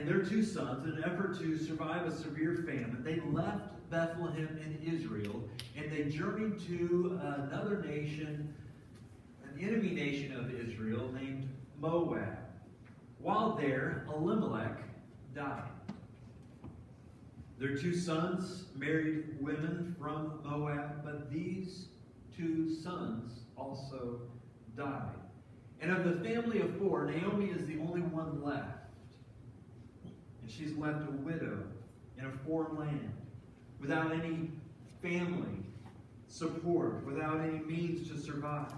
and their two sons, in an effort to survive a severe famine, they left Bethlehem in Israel, and they journeyed to another nation, an enemy nation of Israel named Moab. While there, Elimelech died. Their two sons married women from Moab, but these two sons also died. And of the family of four, Naomi is the only one left. And she's left a widow in a foreign land, without any family support, without any means to survive.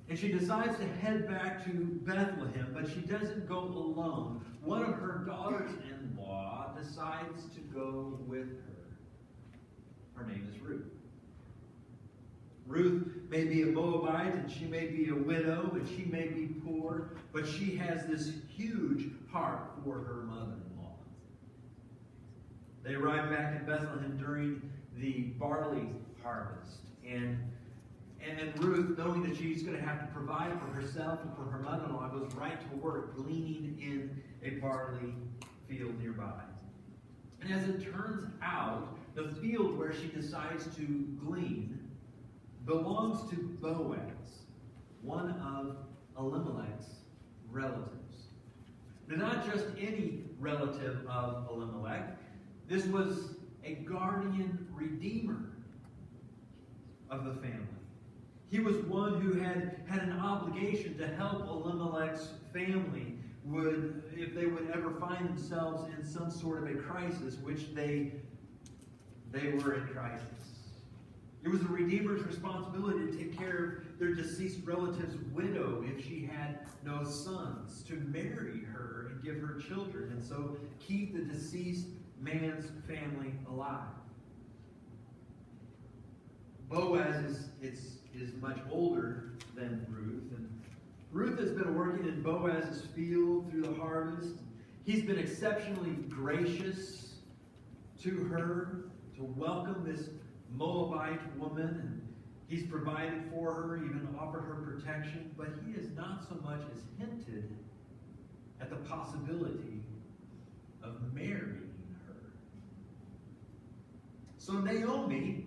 And she decides to head back to Bethlehem, but she doesn't go alone. One of her daughters-in-law decides to go with her. Her name is Ruth. Ruth may be a Moabite, and she may be a widow, and she may be poor, but she has this huge heart for her mother-in-law. They arrive back in Bethlehem during the barley harvest, and Ruth, knowing that she's going to have to provide for herself and for her mother-in-law, goes right to work gleaning in a barley field nearby. And as it turns out, the field where she decides to glean belongs to Boaz, one of Elimelech's relatives. Now, not just any relative of Elimelech. This was a guardian redeemer of the family. He was one who had an obligation to help Elimelech's family if they would ever find themselves in some sort of a crisis, which they were in crisis. It was the Redeemer's responsibility to take care of their deceased relative's widow if she had no sons, to marry her and give her children, and so keep the deceased man's family alive. Boaz is much older than Ruth, and Ruth has been working in Boaz's field through the harvest. He's been exceptionally gracious to her, to welcome this Moabite woman, and he's provided for her, even offered her protection, but he has not so much as hinted at the possibility of marrying her. So Naomi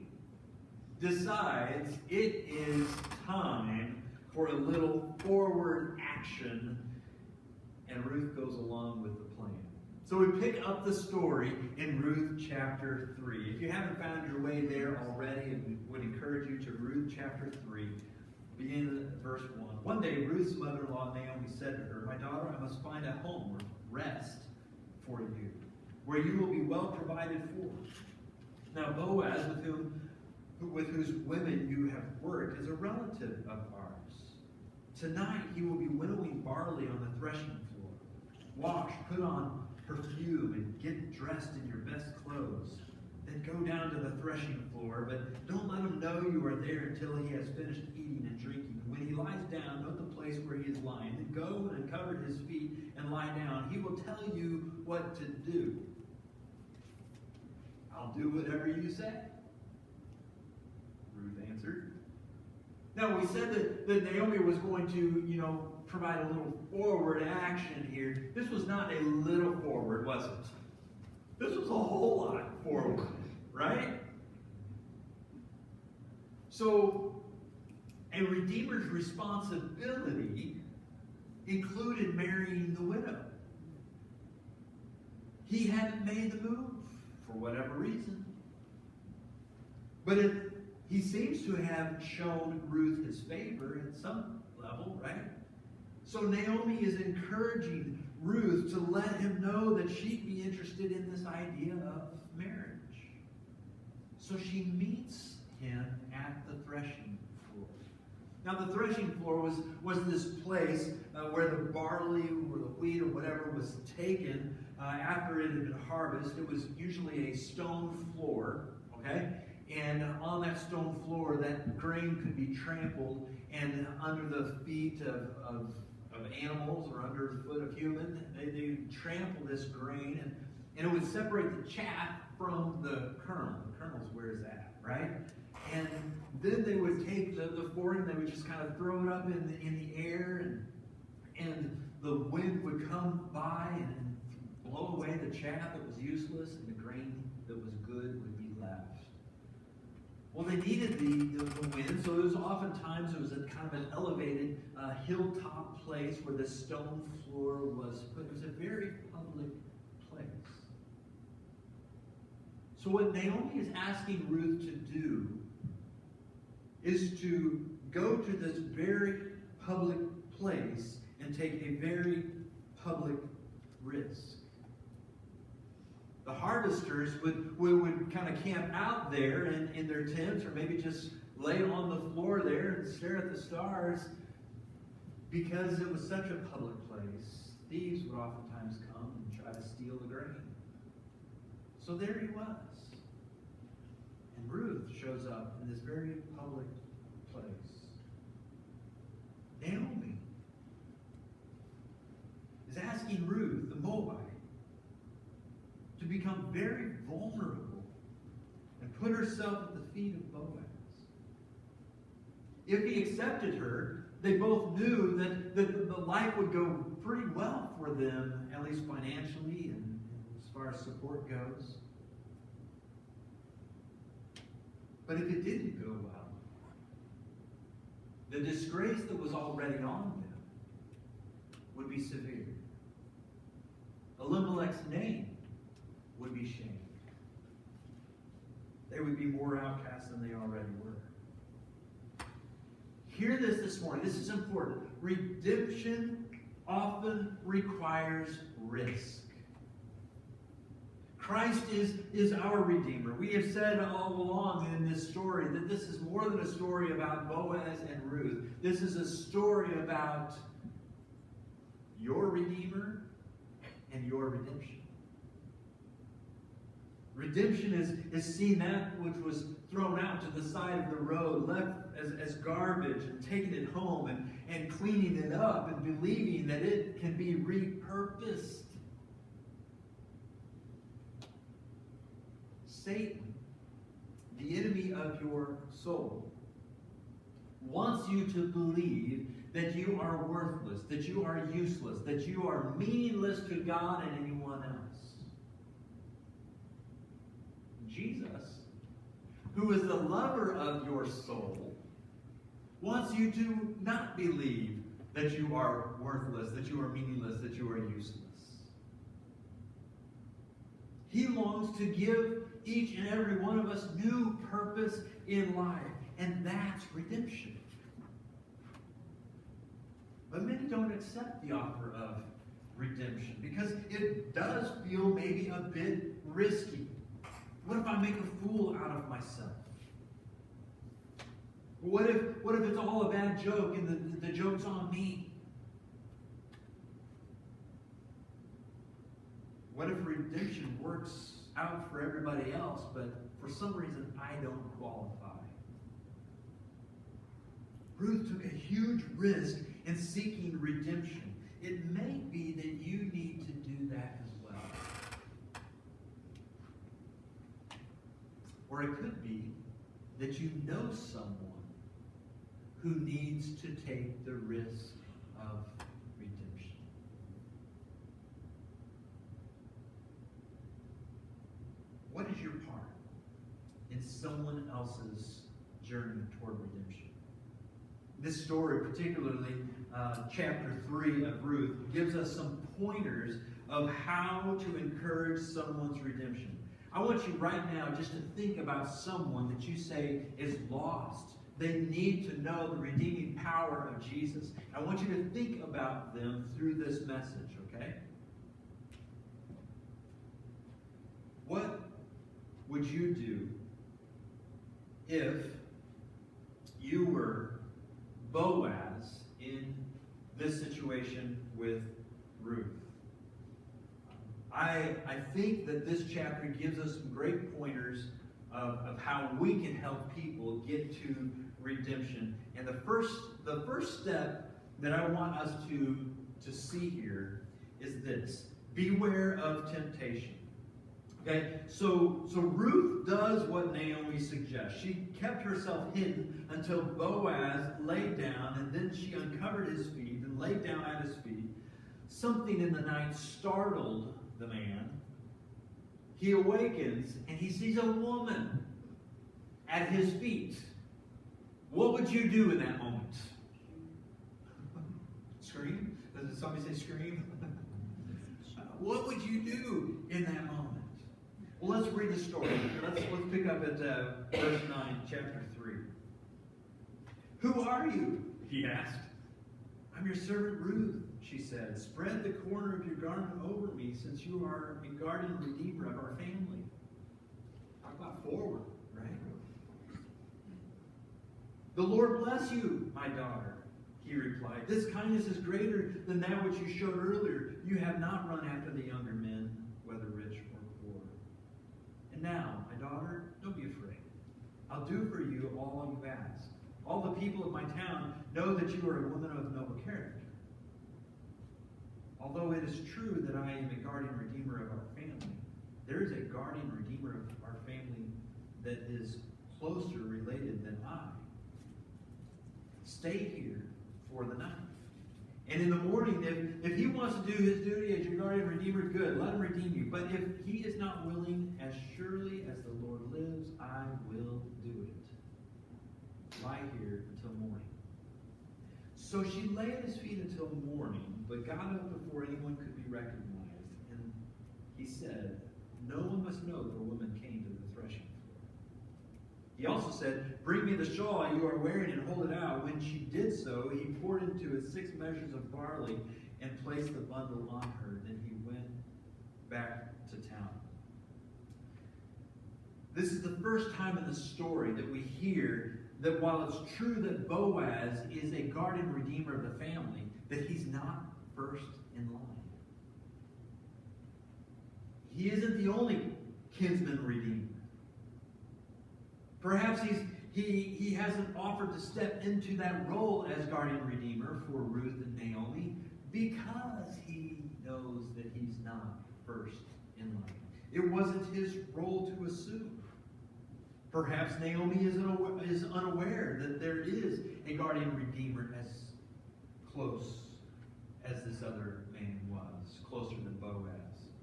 decides it is time for a little forward action, and Ruth goes along with the plan. So we pick up the story in Ruth chapter 3. If you haven't found your way there already, I would encourage you to Ruth chapter 3, beginning at verse 1. One day, Ruth's mother-in-law Naomi said to her, "My daughter, I must find a home or rest for you, where you will be well provided for. Now Boaz, with whose women you have worked, is a relative of ours. Tonight he will be winnowing barley on the threshing floor. Wash, put on perfume, and get dressed in your best clothes. Then go down to the threshing floor, but don't let him know you are there until he has finished eating and drinking. When he lies down, note the place where he is lying. Then go and uncover his feet and lie down. He will tell you what to do." "I'll do whatever you say," Ruth answered. Now, we said that Naomi was going to, provide a little forward action here. This was not a little forward, was it? This was a whole lot forward, right? So, a redeemer's responsibility included marrying the widow. He hadn't made the move for whatever reason. But he seems to have shown Ruth his favor at some level, right? So Naomi is encouraging Ruth to let him know that she'd be interested in this idea of marriage. So she meets him at the threshing floor. Now the threshing floor was this place where the barley or the wheat or whatever was taken after it had been harvested. It was usually a stone floor, okay? And on that stone floor, that grain could be trampled, and under the feet of animals or under the foot of human, they trample this grain, and it would separate the chaff from the kernel. The kernel's where it's at, right? And then they would take the fork and they would just kind of throw it up in the air, and the wind would come by and blow away the chaff that was useless, and the grain that was good would be left. Well, they needed the wind, so oftentimes it was a kind of an elevated hilltop place where the stone floor was put. It was a very public place. So what Naomi is asking Ruth to do is to go to this very public place and take a very public risk. The harvesters would kind of camp out there in their tents, or maybe just lay on the floor there and stare at the stars. Because it was such a public place, thieves would oftentimes come and try to steal the grain. So there he was. And Ruth shows up in this very public place. Naomi is asking Ruth, the Moabite, to become very vulnerable and put herself at the feet of Boaz. If he accepted her, they both knew that the life would go pretty well for them, at least financially and as far as support goes. But if it didn't go well, the disgrace that was already on them would be severe. Elimelech's name would be shamed. They would be more outcast than they already were. Hear this morning. This is important. Redemption often requires risk. Christ is our Redeemer. We have said all along in this story that this is more than a story about Boaz and Ruth. This is a story about your Redeemer and your redemption. Redemption is seeing that which was thrown out to the side of the road, left as garbage, and taking it home and cleaning it up and believing that it can be repurposed. Satan, the enemy of your soul, wants you to believe that you are worthless, that you are useless, that you are meaningless to God and anyone else. Jesus, who is the lover of your soul, wants you to not believe that you are worthless, that you are meaningless, that you are useless. He longs to give each and every one of us new purpose in life, and that's redemption. But many don't accept the offer of redemption because it does feel maybe a bit risky. What if I make a fool out of myself? What if it's all a bad joke and the joke's on me? What if redemption works out for everybody else, but for some reason I don't qualify? Ruth took a huge risk in seeking redemption. It may be that you need to do that as well. Or it could be that you know someone who needs to take the risk of redemption. What is your part in someone else's journey toward redemption? This story, particularly chapter 3 of Ruth, gives us some pointers of how to encourage someone's redemption. I want you right now just to think about someone that you say is lost. They need to know the redeeming power of Jesus. I want you to think about them through this message, okay? What would you do if you were Boaz in this situation with Ruth? I think that this chapter gives us some great pointers of how we can help people get to redemption. And the first step that I want us to see here is this: beware of temptation. Okay, so Ruth does what Naomi suggests. She kept herself hidden until Boaz laid down, and then she uncovered his feet and laid down at his feet. Something in the night startled the man, he awakens and he sees a woman at his feet. What would you do in that moment? Scream? Does somebody say scream? What would you do in that moment? Well, let's read the story. Let's pick up at verse 9, chapter 3. Who are you? He asked. I'm your servant Ruth, she said. Spread the corner of your garment over me, since you are a guardian redeemer of our family. Talk about forward, right? The Lord bless you, my daughter, he replied. This kindness is greater than that which you showed earlier. You have not run after the younger men, whether rich or poor. And now, my daughter, don't be afraid. I'll do for you all you've asked. All the people of my town know that you are a woman of noble character. Although it is true that I am a guardian redeemer of our family, there is a guardian redeemer of our family that is closer related than I. Stay here for the night. And in the morning, if he wants to do his duty as your guardian redeemer, good, let him redeem you. But if he is not willing, as surely as the Lord lives, I will do it. Lie here until morning. So she lay at his feet until morning, but got up before anyone could be recognized. And he said, no one must know that a woman came to the threshing floor. He also said, bring me the shawl you are wearing and hold it out. When she did so, he poured into it 6 measures of barley and placed the bundle on her. Then he went back to town. This is the first time in the story that we hear that while it's true that Boaz is a guardian redeemer of the family, that he's not first in line. He isn't the only kinsman redeemer. Perhaps he hasn't offered to step into that role as guardian redeemer for Ruth and Naomi because he knows that he's not first in line. It wasn't his role to assume. Perhaps Naomi is unaware that there is a guardian redeemer as close as this other man was, closer than Boaz.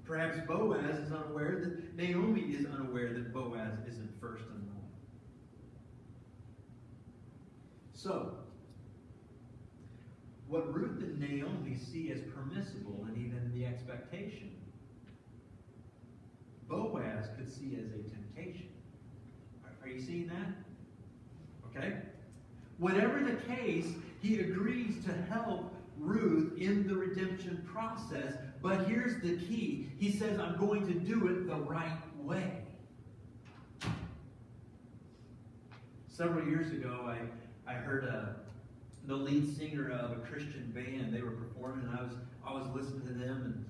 Perhaps Boaz is unaware that Naomi is unaware that Boaz isn't first in line. So, what Ruth and Naomi see as permissible and even the expectation, Boaz could see as a temptation. Are you seeing that? Okay? Whatever the case, he agrees to help Ruth in the redemption process, but here's the key. He says, I'm going to do it the right way. Several years ago, I heard the lead singer of a Christian band. They were performing, and I was listening to them,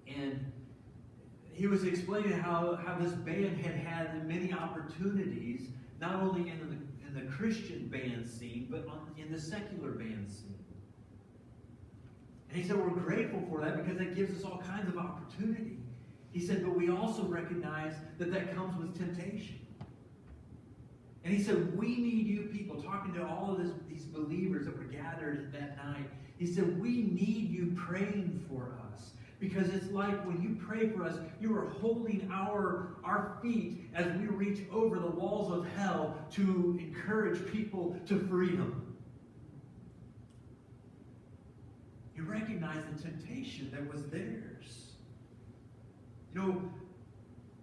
and he was explaining how this band had many opportunities, not only in the Christian band scene, but in the secular band scene. And he said, we're grateful for that because that gives us all kinds of opportunity. He said, but we also recognize that comes with temptation. And he said, we need you people, talking to all of these believers that were gathered that night. He said, we need you praying for us. Because it's like when you pray for us, you are holding our feet as we reach over the walls of hell to encourage people to freedom. You recognize the temptation that was theirs. You know,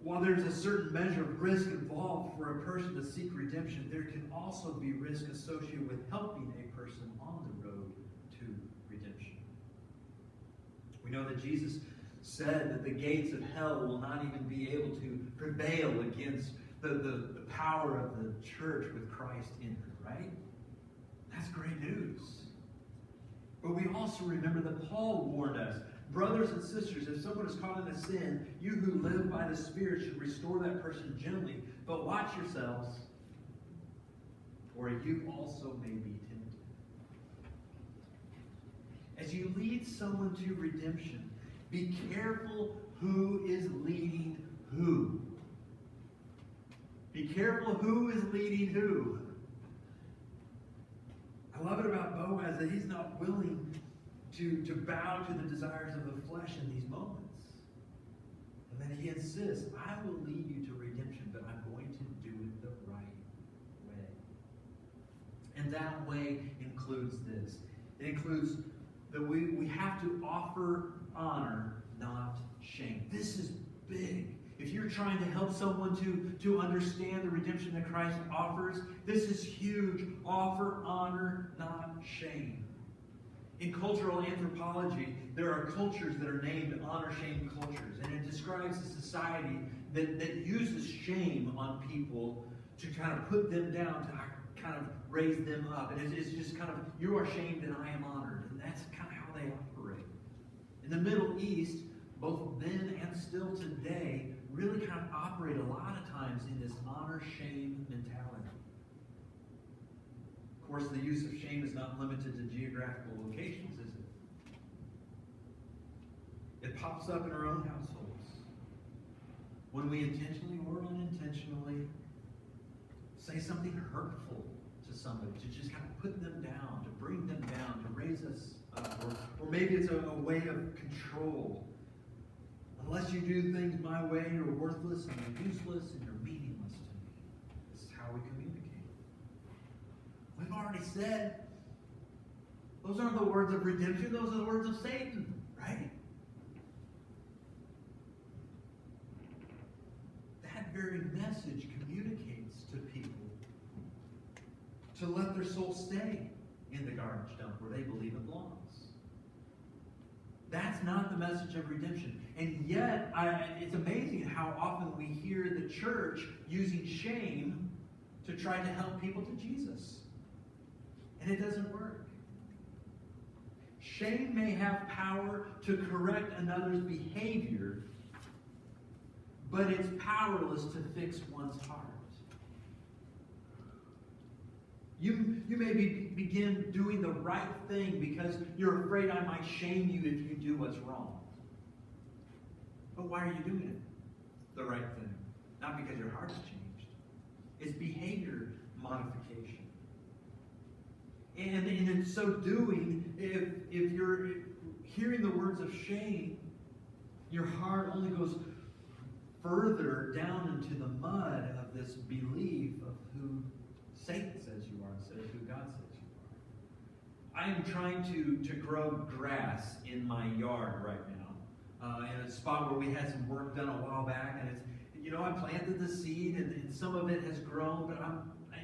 while there's a certain measure of risk involved for a person to seek redemption, there can also be risk associated with helping a person on the road to redemption. We know that Jesus said that the gates of hell will not even be able to prevail against the power of the church with Christ in her, right? That's great news. But we also remember that Paul warned us, brothers and sisters, if someone is caught in a sin, you who live by the Spirit should restore that person gently. But watch yourselves, or you also may be tempted. As you lead someone to redemption, be careful who is leading who. Be careful who is leading who. I love it about Boaz that he's not willing to bow to the desires of the flesh in these moments. And then he insists, I will lead you to redemption, but I'm going to do it the right way. And that way includes this. It includes that we have to offer honor, not shame. This is big. If you're trying to help someone to understand the redemption that Christ offers, this is huge. Offer honor, not shame. In cultural anthropology, there are cultures that are named honor-shame cultures, and it describes a society that uses shame on people to kind of put them down, to kind of raise them up. And it's just kind of, you are shamed and I am honored. And that's kind of how they operate. In the Middle East, both then and still today, really kind of operate a lot of times in this honor-shame mentality. Of course, the use of shame is not limited to geographical locations, is it? It pops up in our own households. When we intentionally or unintentionally say something hurtful to somebody, to just kind of put them down, to bring them down, to raise us up. Or maybe it's a way of control. Unless you do things my way, you're worthless and you're useless and you're meaningless to me. This is how we communicate. We've already said, those aren't the words of redemption, those are the words of Satan, right? That very message communicates to people to let their soul stay in the garbage dump where they believe it belongs. That's not the message of redemption. And yet, it's amazing how often we hear the church using shame to try to help people to Jesus. And it doesn't work. Shame may have power to correct another's behavior, but it's powerless to fix one's heart. You may begin doing the right thing because you're afraid I might shame you if you do what's wrong. But why are you doing it? The right thing. Not because your heart's changed. It's behavior modification. And in so doing, if you're hearing the words of shame, your heart only goes further down into the mud of this belief of who Satan says you are instead of who God says you are. I am trying to grow grass in my yard right now, in a spot where we had some work done a while back, and I planted the seed, and some of it has grown, but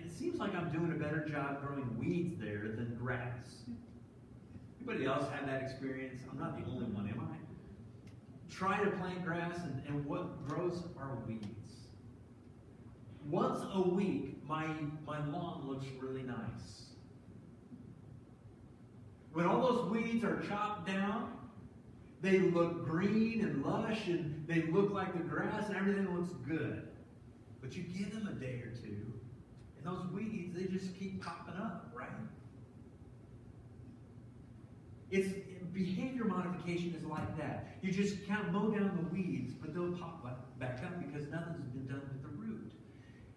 it seems like I'm doing a better job growing weeds there than grass. Anybody else have that experience? I'm not the only one, am I? Try to plant grass, and what grows are weeds. Once a week, my lawn looks really nice. When all those weeds are chopped down, they look green and lush, and they look like the grass, and everything looks good. But you give them a day or two, and those weeds, they just keep popping up, right? Behavior modification is like that. You just kind of mow down the weeds, but they'll pop back up because nothing's been done with the root.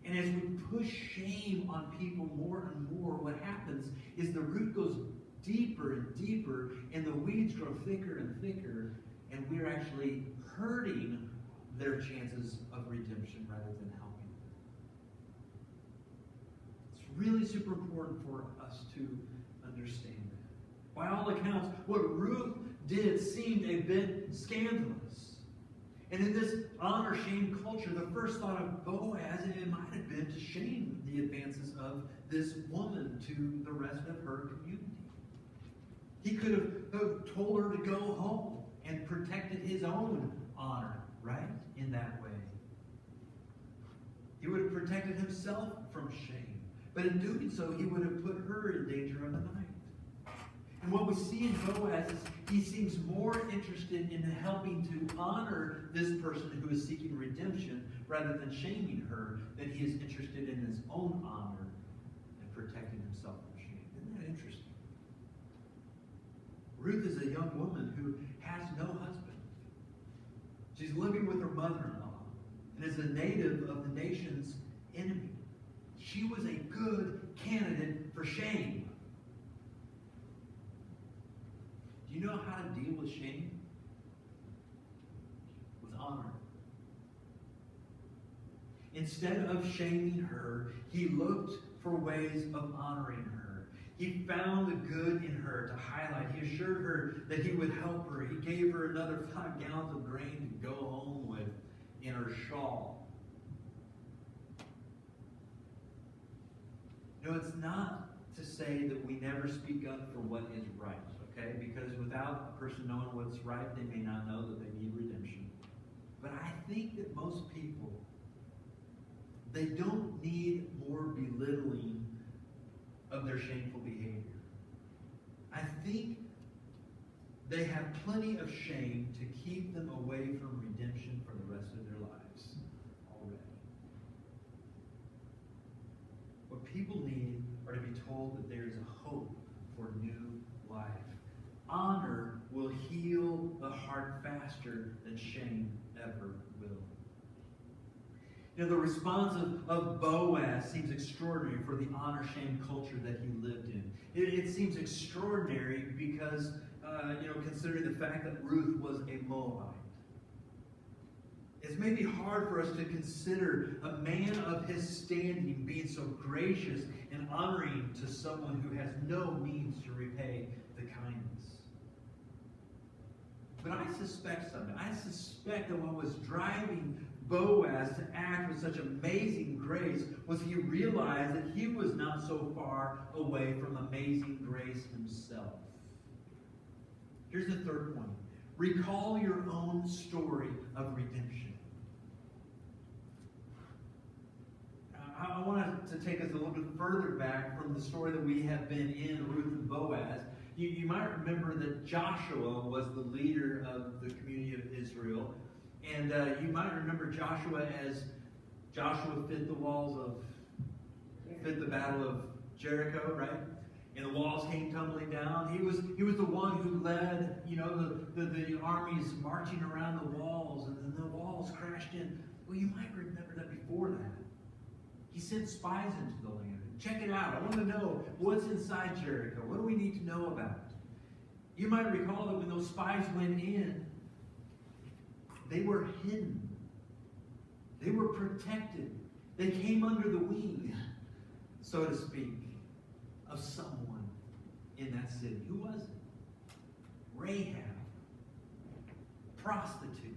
And as we push shame on people more and more, what happens is the root goes deeper and deeper, and the weeds grow thicker and thicker, and we're actually hurting their chances of redemption rather than helping them. It's really super important for us to understand that. By all accounts, what Ruth did seemed a bit scandalous. And in this honor-shame culture, the first thought of Boaz, it might have been to shame the advances of this woman to the rest of her community. He could have told her to go home and protected his own honor, right? In that way. He would have protected himself from shame. But in doing so, he would have put her in danger of the night. And what we see in Boaz is he seems more interested in helping to honor this person who is seeking redemption rather than shaming her than he is interested in his own honor and protecting himself from shame. Isn't that interesting? Ruth is a young woman who has no husband. She's living with her mother-in-law and is a native of the nation's enemy. She was a good candidate for shame. Do you know how to deal with shame? With honor. Instead of shaming her, he looked for ways of honoring her. He found the good in her to highlight. He assured her that he would help her. He gave her another 5 gallons of grain to go home with in her shawl. You know, it's not to say that we never speak up for what is right, okay? Because without a person knowing what's right, they may not know that they need redemption. But I think that most people, they don't need more belittling of their shameful behavior. I think they have plenty of shame to keep them away from redemption for the rest of their lives already. What people need are to be told that there is a hope for new life. Honor will heal the heart faster than shame ever will. You know, the response of Boaz seems extraordinary for the honor-shame culture that he lived in. It seems extraordinary because, considering the fact that Ruth was a Moabite. It's maybe hard for us to consider a man of his standing being so gracious and honoring to someone who has no means to repay the kindness. But I suspect something. I suspect that what was driving Boaz to act with such amazing grace was he realized that he was not so far away from amazing grace himself. Here's the third point. Recall your own story of redemption. I want to take us a little bit further back from the story that we have been in, Ruth and Boaz. You might remember that Joshua was the leader of the community of Israel. And you might remember Joshua as Joshua fit the battle of Jericho, right? And the walls came tumbling down. He was the one who led, the armies marching around the walls, and then the walls crashed in. Well, you might remember that before that, he sent spies into the land. Check it out. I want to know what's inside Jericho. What do we need to know about it? You might recall that when those spies went in, they were hidden. They were protected. They came under the wing, so to speak, of someone in that city. Who was it? Rahab. Prostitute.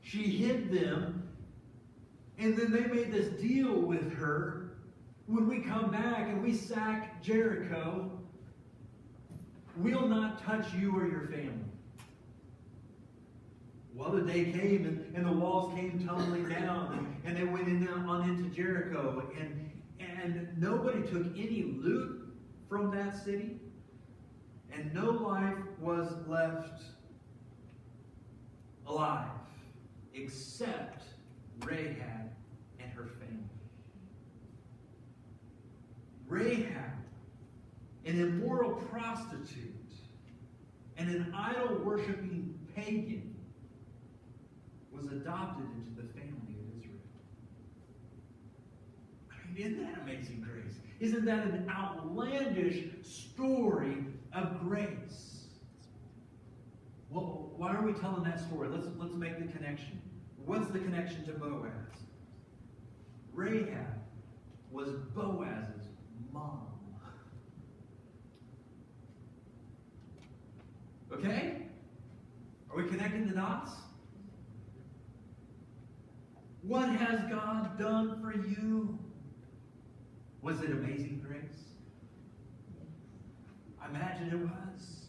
She hid them, and then they made this deal with her. When we come back and we sack Jericho, we'll not touch you or your family. Well, the day came and the walls came tumbling down, and they went on into Jericho, and nobody took any loot from that city, and no life was left alive except Rahab and her family. Rahab, an immoral prostitute and an idol-worshiping pagan, was adopted into the family of Israel. I mean, isn't that amazing grace? Isn't that an outlandish story of grace? Well, why are we telling that story? Let's make the connection. What's the connection to Boaz? Rahab was Boaz's mom. Okay? Are we connecting the dots? What has God done for you? Was it amazing grace? I imagine it was.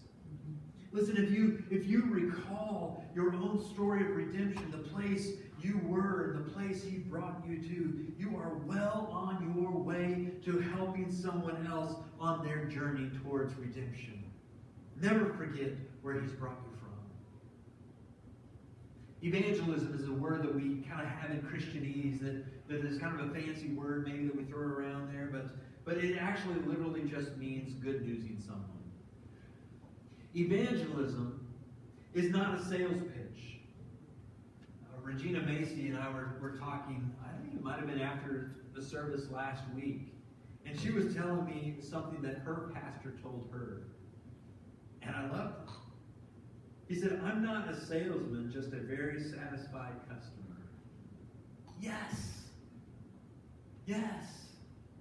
Listen, if you recall your own story of redemption, the place you were, the place He brought you to, you are well on your way to helping someone else on their journey towards redemption. Never forget where He's brought you from. Evangelism is a word that we kind of have in Christianese that is kind of a fancy word maybe that we throw around there, but it actually literally just means good newsing someone. Evangelism is not a sales pitch. Regina Macy and I were talking, I think it might have been after the service last week, and she was telling me something that her pastor told her. And I loved it. He said, I'm not a salesman, just a very satisfied customer. Yes. Yes.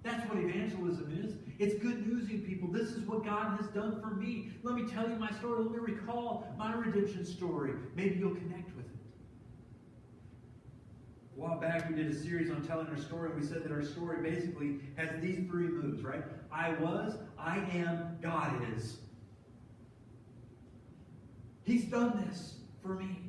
That's what evangelism is. It's good newsing people. This is what God has done for me. Let me tell you my story. Let me recall my redemption story. Maybe you'll connect with it. A while back, we did a series on telling our story, and we said that our story basically has these three moves, right? I was, I am, God is. He's done this for me.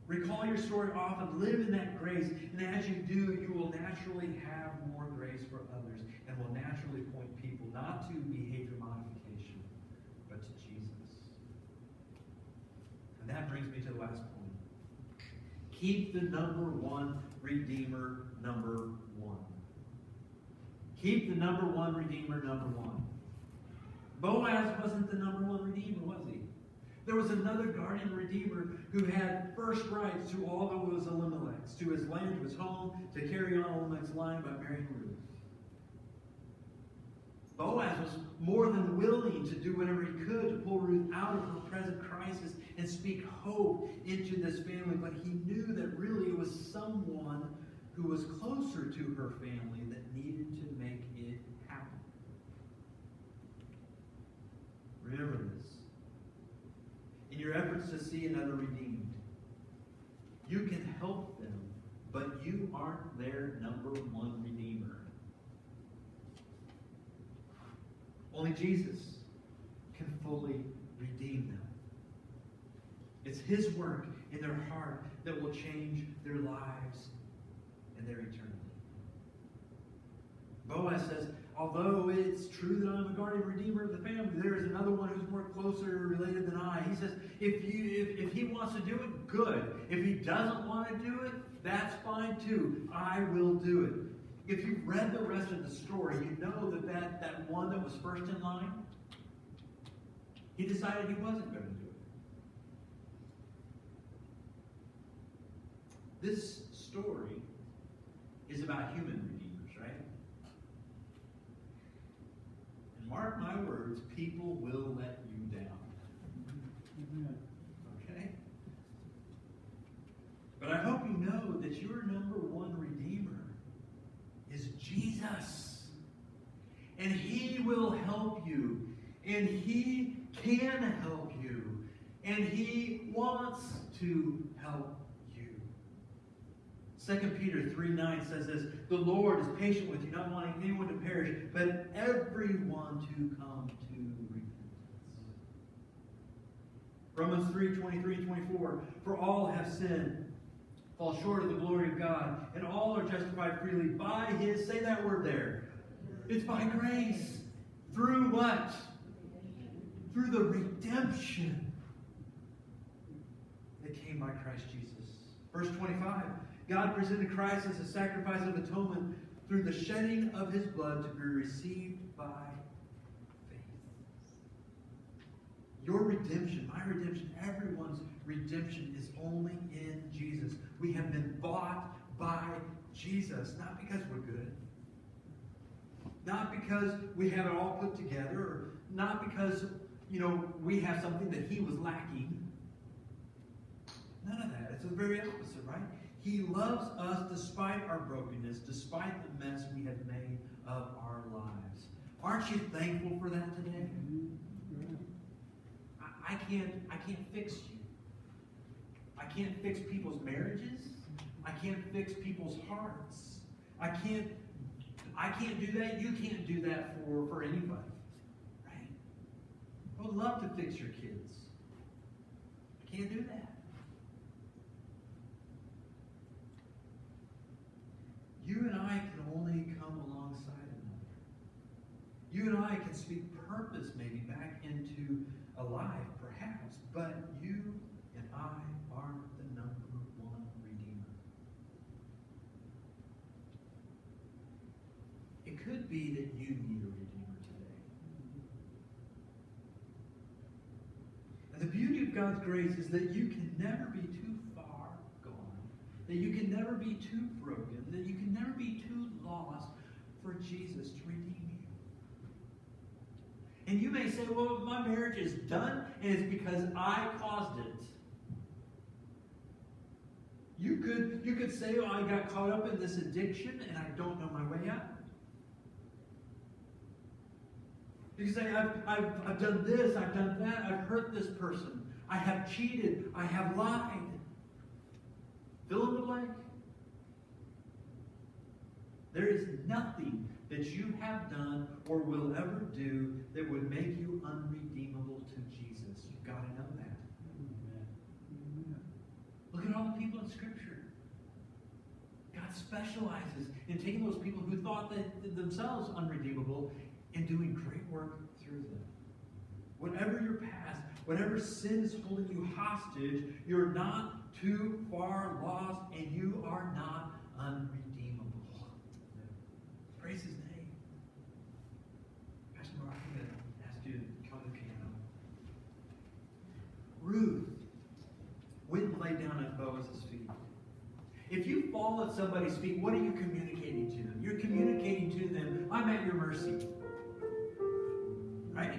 Recall your story often. Live in that grace. And as you do, you will naturally have more grace for others and will naturally point people not to behavior modification, but to Jesus. And that brings me to the last point. Keep the number one Redeemer number one. Keep the number one Redeemer number one. Boaz wasn't the number one Redeemer, was he? There was another guardian redeemer who had first rights to all that was Elimelech's, to his land, to his home, to carry on Elimelech's line by marrying Ruth. Boaz was more than willing to do whatever he could to pull Ruth out of her present crisis and speak hope into this family, but he knew that really it was someone who was closer to her family that needed to make it happen. Remember this. In your efforts to see another redeemed, you can help them, but you aren't their number one redeemer. Only Jesus can fully redeem them. It's His work in their heart that will change their lives and their eternity. Boaz says, although it's true that I'm a guardian redeemer of the family, there is another one who's more closer related than I. He says, if he wants to do it, good. If he doesn't want to do it, that's fine too. I will do it. If you've read the rest of the story, you know that one that was first in line, he decided he wasn't going to do it. This story is about human redeemers, right? Mark my words, people will let you down. Okay? But I hope you know that your number one Redeemer is Jesus. And He will help you. And He can help you. And He wants to help you. 2 Peter 3:9 says this, the Lord is patient with you, not wanting anyone to perish, but everyone to come to repentance. Romans 3:23 and 24, for all have sinned, fall short of the glory of God, and all are justified freely by His, say that word there, it's by grace. Through what? Through the redemption that came by Christ Jesus. Verse 25, God presented Christ as a sacrifice of atonement through the shedding of His blood to be received by faith. Your redemption, my redemption, everyone's redemption is only in Jesus. We have been bought by Jesus, not because we're good, not because we have it all put together, or not because, we have something that He was lacking. None of that. It's the very opposite, right? He loves us despite our brokenness, despite the mess we have made of our lives. Aren't you thankful for that today? I can't fix you. I can't fix people's marriages. I can't fix people's hearts. I can't do that. You can't do that for anybody. Right? I would love to fix your kids. I can't do that. You and I can only come alongside another. You and I can speak purpose maybe back into a life, perhaps, but you and I aren't the number one Redeemer. It could be that you need a Redeemer today. And the beauty of God's grace is that you can never be too far gone, that you can never be too broken, that you can never be too lost for Jesus to redeem you. And you may say, well, my marriage is done, and it's because I caused it. You You could say, oh, I got caught up in this addiction and I don't know my way out. You can say, I've done this, I've done that, I've hurt this person, I have cheated, I have lied. Fill in the blank. There is nothing that you have done or will ever do that would make you unredeemable to Jesus. You've got to know that. Amen. Look at all the people in Scripture. God specializes in taking those people who thought that themselves unredeemable and doing great work through them. Whatever your past, whatever sin is holding you hostage, you're not too far lost and you are not unredeemable. Praise His name. Pastor Mark, I'm going to ask you to come to the piano. Ruth went and laid down at Boaz's feet. If you fall at somebody's feet, what are you communicating to them? You're communicating to them, I'm at your mercy. Right?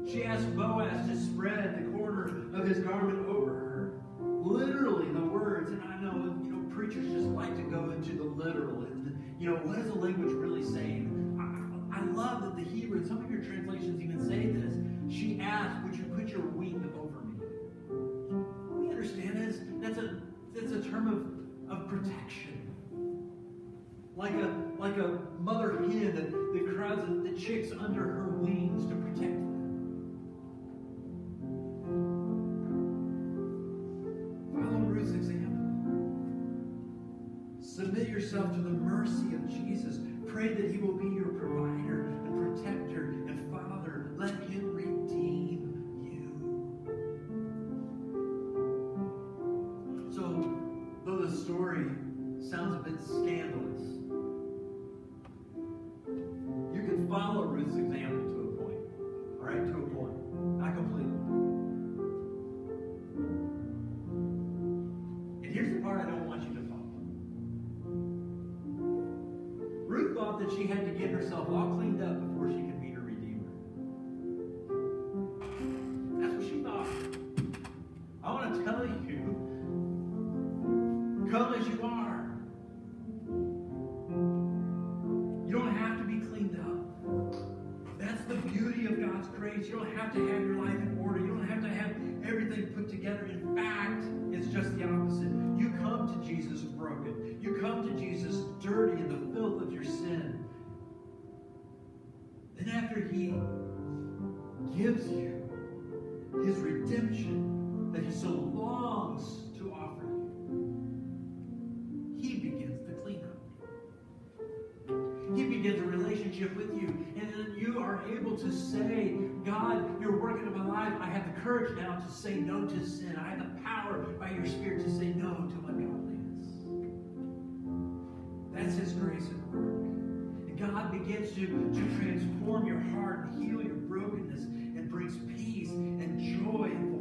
She asked Boaz to spread the corner of his garment over her. Literally, the words, and I know, preachers just like to go into the literal. And, what is the language really saying? I love that the Hebrew, and some of your translations even say this. She asked, would you put your wing over me? What we understand is that's a term of protection. Like a mother hen that crowds the chicks under her wings to protect them. Follow Ruth's example. Submit yourself to the mercy of Jesus. Pray that He will be your provider and protector and Father. Let Him redeem you. So, though the story sounds a bit scandalous, you can follow Ruth's example to a point. All right, to a point. Not completely. And here's the part I don't want you to follow. Ruth thought that she had to get herself all cleaned up before she could meet her Redeemer. That's what she thought. I want to tell you, come as you are. You don't have to be cleaned up. That's the beauty of God's grace. You don't have to have your life in order. You don't have to have everything put together. In fact, it's just the opposite. You come to Jesus broken. You come to Jesus dirty in the filth of your sin. Then after He gives you His redemption that He so longs to offer you, He begins the cleanup. He begins a relationship with you. And then you are able to say, God, you're working in my life. I have the courage now to say no to sin. I have the power by your Spirit to say no to ungodliness. That's His grace at work. And God begins to transform your heart and heal your brokenness and brings peace and joy and